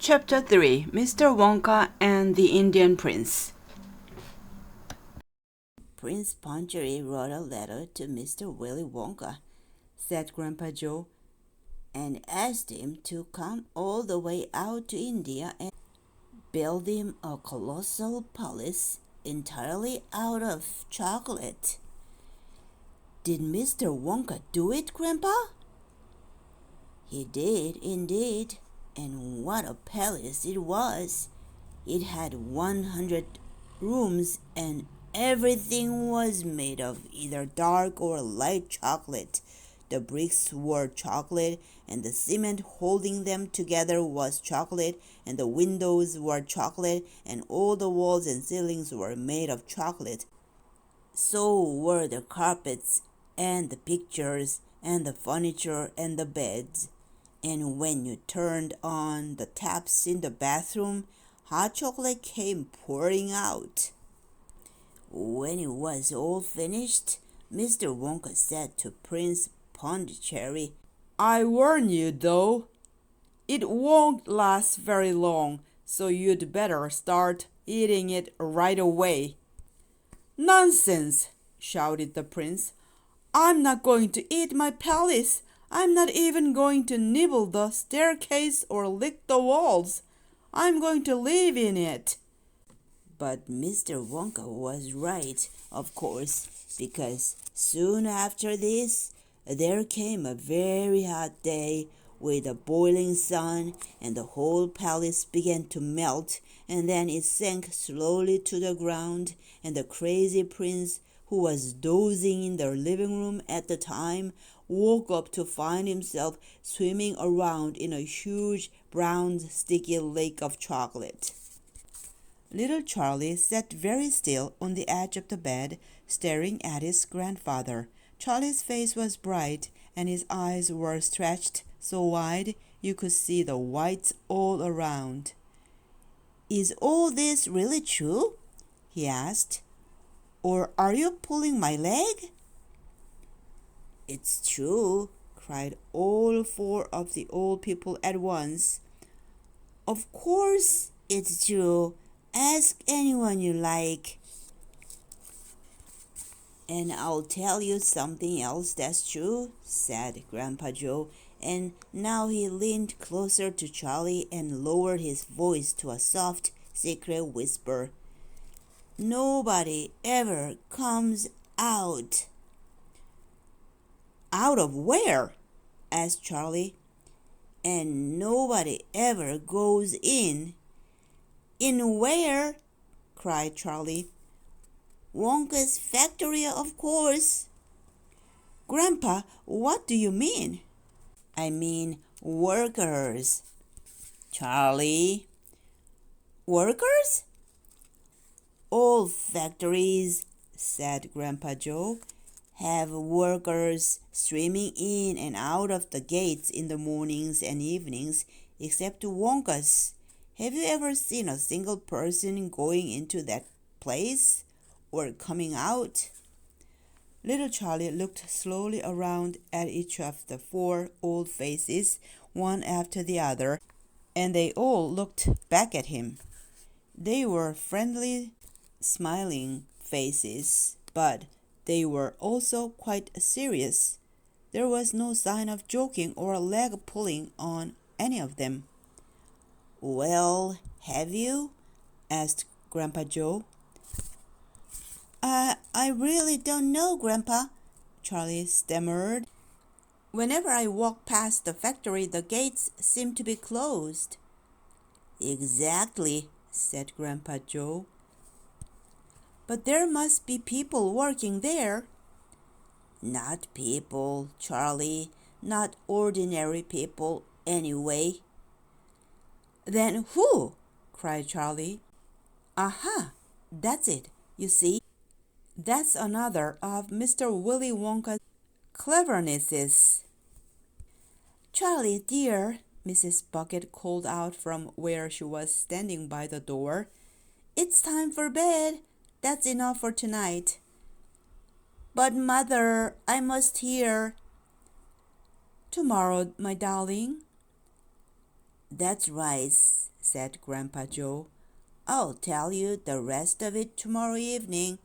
Chapter 3 Mr. Wonka and the Indian Prince. Prince Punctually wrote a letter to Mr. Willy Wonka, said Grandpa Joe, and asked him to come all the way out to India and build him a colossal palace entirely out of chocolate. Did Mr. Wonka do it, Grandpa? He did, indeed, and what a palace it was! It had 100 rooms, and everything was made of either dark or light chocolate. The bricks were chocolate, and the cement holding them together was chocolate, and the windows were chocolate, and all the walls and ceilings were made of chocolate. So were the carpets, and the pictures, and the furniture, and the beds. And when you turned on the taps in the bathroom, hot chocolate came pouring out. When it was all finished, Mr. Wonka said to Prince Pondicherry, I warn you, though, it won't last very long, so you'd better start eating it right away. Nonsense, shouted the prince. I'm not going to eat my palace. I'm not even going to nibble the staircase or lick the walls. I'm going to live in it. But Mr. Wonka was right, of course, because soon after this, there came a very hot day with a boiling sun, and the whole palace began to melt, and then it sank slowly to the ground, and the crazy prince, who was dozing in the living room at the time, woke up to find himself swimming around in a huge brown sticky lake of chocolate. Little Charlie sat very still on the edge of the bed, staring at his grandfather. Charlie's face was bright, and his eyes were stretched so wide you could see the whites all around. Is all this really true? He asked. Or are you pulling my leg? It's true, cried all four of the old people at once. Of course it's true. Ask anyone you like. And I'll tell you something else that's true, said Grandpa Joe, and now he leaned closer to Charlie and lowered his voice to a soft, secret whisper. Nobody ever comes out. Out of where? Asked Charlie. And nobody ever goes in. In where? Cried Charlie. Wonka's factory, of course. Grandpa, what do you mean? I mean workers. Charlie. Workers? All factories, said Grandpa Joe, have workers streaming in and out of the gates in the mornings and evenings, except Wonka's. Have you ever seen a single person going into that place or coming out? Little Charlie looked slowly around at each of the four old faces, one after the other, and they all looked back at him. They were friendly, smiling faces, but they were also quite serious. There was no sign of joking or leg pulling on any of them. Well, have you? Asked Grandpa Joe. I really don't know, Grandpa, Charlie stammered. Whenever I walk past the factory, the gates seem to be closed. Exactly, said Grandpa Joe. But there must be people working there. Not people, Charlie. Not ordinary people, anyway. Then who? Cried Charlie. Aha! That's it. You see, that's another of Mr. Willy Wonka's clevernesses. Charlie, dear, Mrs. Bucket called out from where she was standing by the door. It's time for bed. That's enough for tonight. But, Mother, I must hear. Tomorrow, my darling. That's right, said Grandpa Joe. I'll tell you the rest of it tomorrow evening.